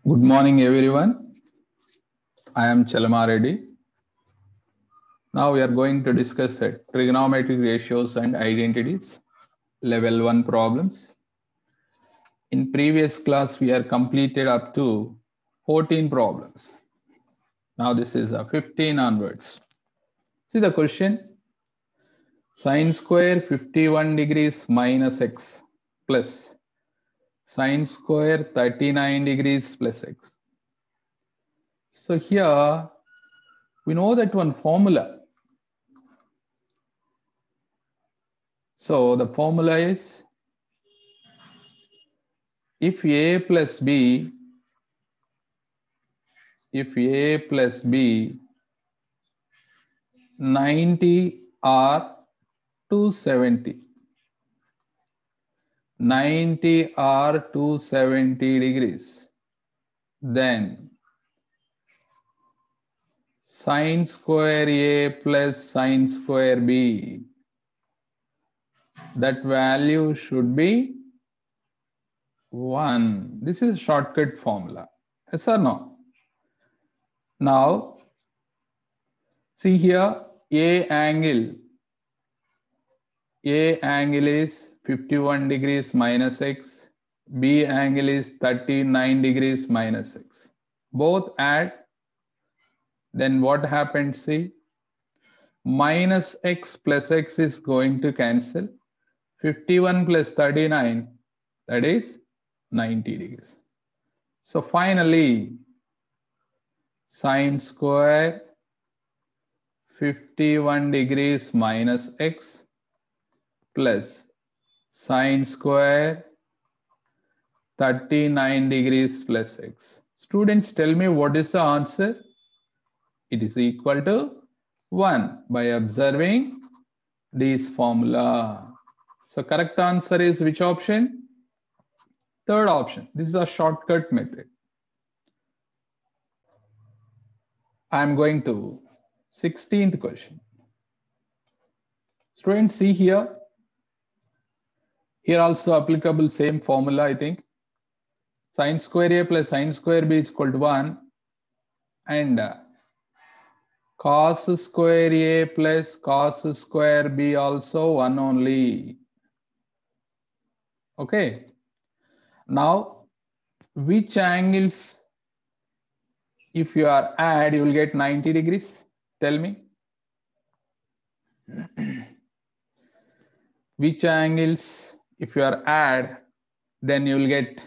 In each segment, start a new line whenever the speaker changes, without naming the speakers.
Good morning, everyone. I am Chalama Reddy. Now we are going to discuss trigonometric ratios and identities, level 1 problems. In previous class, we are completed up to 14 problems. Now this is a 15 onwards. See the question, sine square 51 degrees minus x plus sine square 39 degrees plus x. So here we know that one formula. So the formula is if a plus b 90 or 270 degrees, then sine square a plus sine square b, that value should be 1. This is a shortcut formula. Yes or no? Now, see here, A angle is 51 degrees minus x, B angle is 39 degrees minus x. Both add, then what happens? See, minus x plus x is going to cancel. 51 plus 39, that is 90 degrees. So finally, sine square 51 degrees minus x plus sine square 39 degrees plus x. Students, tell me what is the answer? It is equal to 1 by observing this formula. So correct answer is which option? Third option. This is a shortcut method. I am going to 16th question. Students, see here. Here also applicable same formula, I think. Sine square a plus sine square b is equal to 1. And cos square a plus cos square b also 1 only. Okay. Now, which angles, if you are add, you will get 90 degrees? Tell me. Which angles, if you are add, then you will get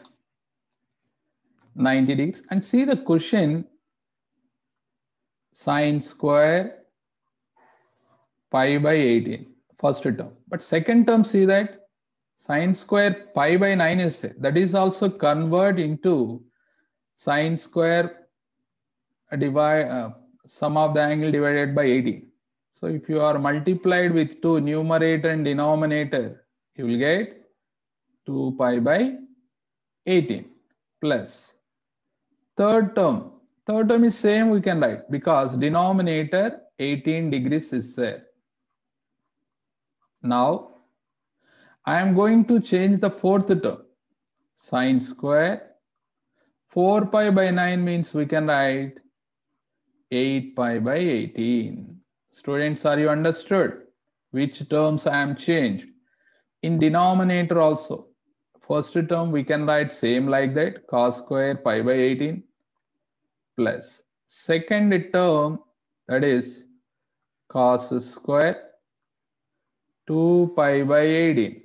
90 degrees. And see the question, sine square pi by 18, first term. But second term, see that sine square pi by 9 is there. That is also convert into sine square sum of the angle divided by 18. So if you are multiplied with 2 numerator and denominator, you will get 2 pi by 18 plus third term. Third term is same, we can write because denominator 18 degrees is there. Now I am going to change the fourth term. Sine square 4 pi by 9 means we can write 8 pi by 18. Students, are you understood which terms I am changed? In denominator also, first term we can write same like that, cos square pi by 18 plus second term, that is cos square 2 pi by 18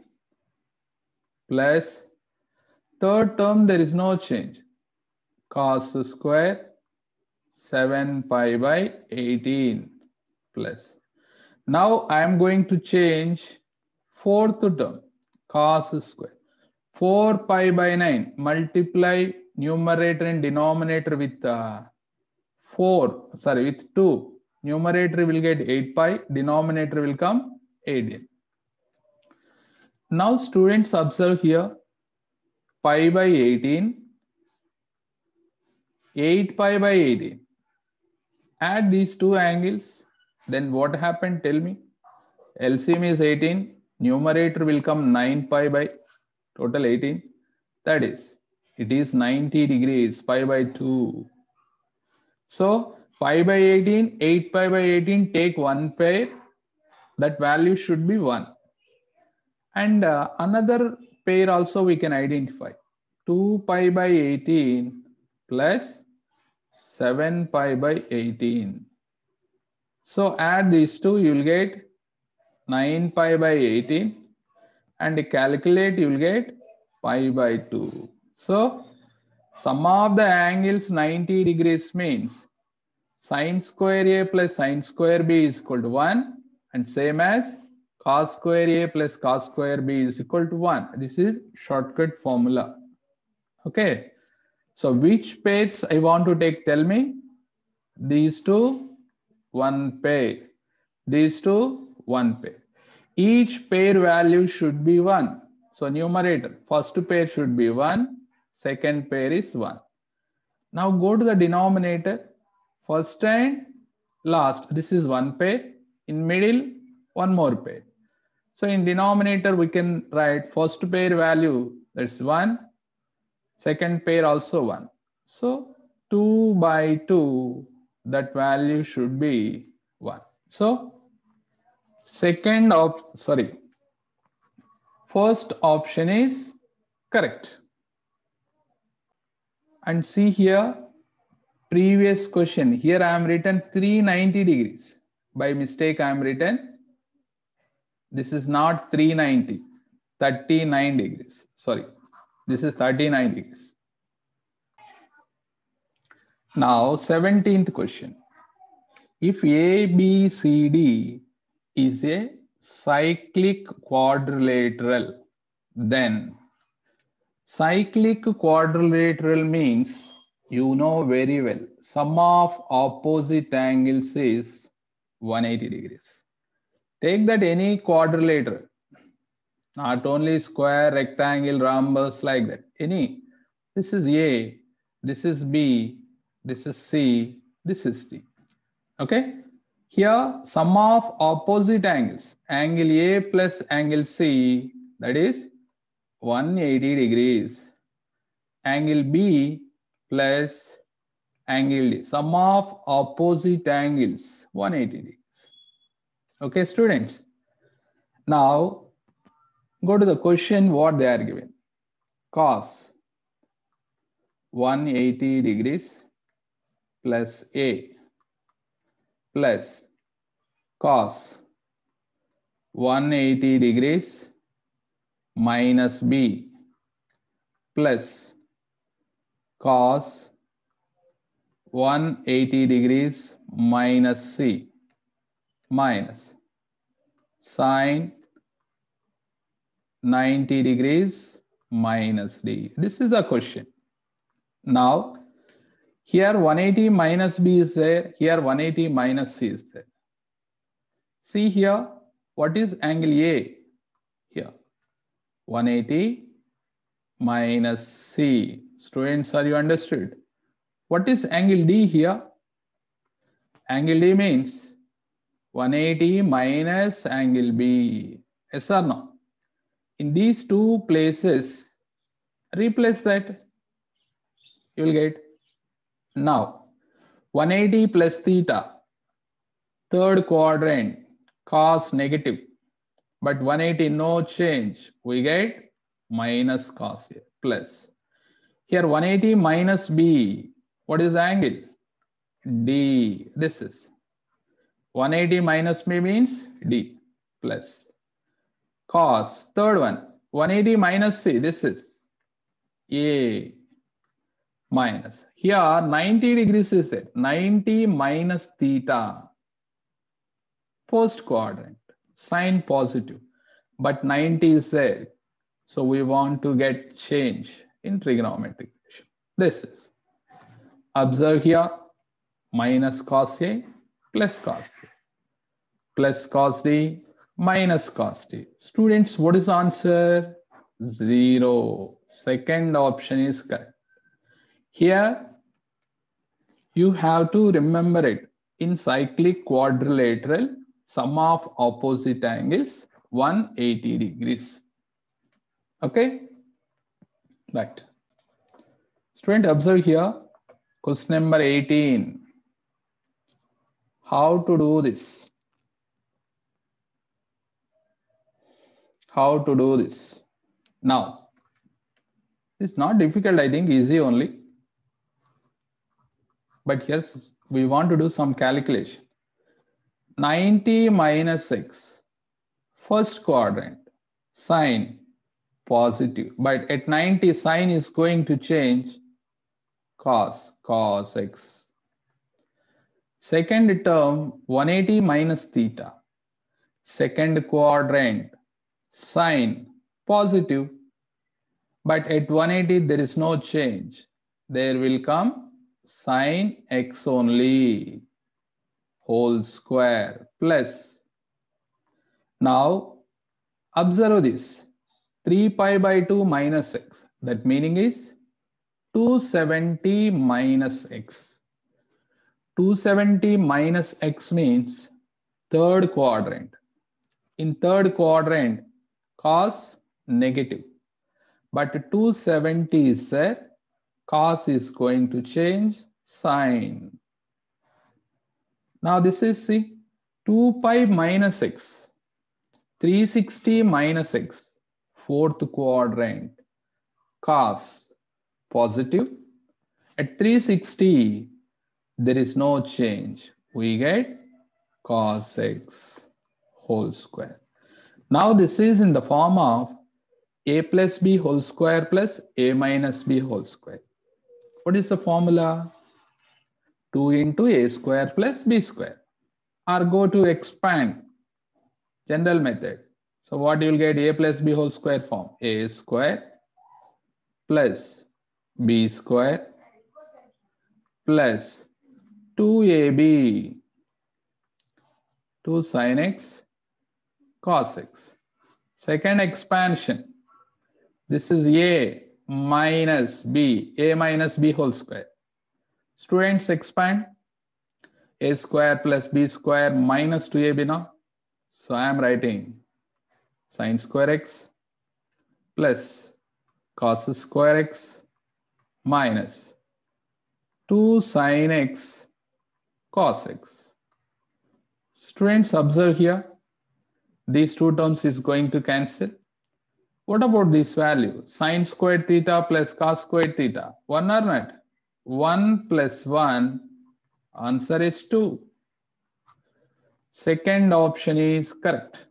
plus third term, there is no change, cos square 7 pi by 18 plus. Now I am going to change fourth term, cos square 4 pi by 9, multiply numerator and denominator with 2. Numerator will get 8 pi, denominator will come 18. Now students, observe here, pi by 18, 8 pi by 18. Add these two angles, then what happened? Tell me. LCM is 18, numerator will come 9 pi by total 18. That is It is 90 degrees, pi by 2. So pi by 18, 8 pi by 18, take one pair. That value should be 1. And another pair also we can identify. 2 pi by 18 plus 7 pi by 18. So add these two, you will get 9 pi by 18, and calculate, you will get pi by 2. So sum of the angles 90 degrees means sine square A plus sine square B is equal to 1, and same as cos square A plus cos square B is equal to 1. This is shortcut formula. Okay. So which pairs I want to take? Tell me. These two, one pair. These two, one pair. Each pair value should be 1. So numerator, first pair should be 1. Second pair is 1. Now go to the denominator. First and last, this is one pair. In middle, one more pair. So in denominator, we can write first pair value, that's 1. Second pair also 1. So 2 by 2, that value should be 1. So first option is correct. And see here, previous question, here I am written 390 degrees. By mistake I am written, this is not 390, 39 degrees. Sorry, this is 39 degrees. Now 17th question. If ABCD is a cyclic quadrilateral, then cyclic quadrilateral means, you know very well, sum of opposite angles is 180 degrees. Take that any quadrilateral, not only square, rectangle, rhombus, like that, any. This is A, this is B, this is C, this is D. Okay. Here, sum of opposite angles, angle A plus angle C, that is 180 degrees. Angle B plus angle D, sum of opposite angles, 180 degrees. Okay, students. Now, go to the question what they are given. Cos 180 degrees plus A plus cos 180 degrees minus B plus cos 180 degrees minus C minus sine 90 degrees minus D. This is a question. Now, here 180 minus B is there, here 180 minus C is there. See here, what is angle A? Here, 180 minus C. Students, are you understood? What is angle D here? Angle D means 180 minus angle B. Yes or no? In these two places, replace that. You will get. Now, 180 plus theta, third quadrant, cos negative. But 180 no change. We get minus cos here, plus. Here 180 minus B. What is the angle? D. This is 180 minus B means D plus cos. Third one, 180 minus C. This is A minus. Here 90 degrees is there. 90 minus theta. First quadrant, sign positive, but 90 is there. So we want to get change in trigonometric equation. This is. Observe here, minus cos A plus cos A plus cos D minus cos D. Students, what is the answer? 0. Second option is correct. Here, you have to remember it. In cyclic quadrilateral, sum of opposite angles 180 degrees. Okay? Right. Student, observe here, question number 18. How to do this? How to do this? Now, it's not difficult, I think, easy only. But here we want to do some calculation. 90 minus x, first quadrant, sign positive. But at 90, sign is going to change cos x. Second term, 180 minus theta. Second quadrant, sign positive. But at 180, there is no change. There will come sin x only, whole square, plus. Now, observe this. 3 pi by 2 minus x. That meaning is 270 minus x. 270 minus x means third quadrant. In third quadrant, cos negative. But 270 is there, cos is going to change sine. Now this is, see, 2 pi minus x, 360 minus x, fourth quadrant, cos positive. At 360, there is no change. We get cos x whole square. Now this is in the form of a plus b whole square plus a minus b whole square. What is the formula? 2 into a square plus b square. Or go to expand, general method. So what you will get? A plus b whole square form. A square plus b square plus 2ab 2 sin x cos x. Second expansion. This is a minus b whole square. Students, expand. A square plus b square minus 2ab now. So I am writing sin square x plus cos square x minus 2 sin x cos x. Students, observe here. These two terms is going to cancel. What about this value? Sin squared theta plus cos squared theta. 1 or not? 1 plus 1. Answer is 2. Second option is correct.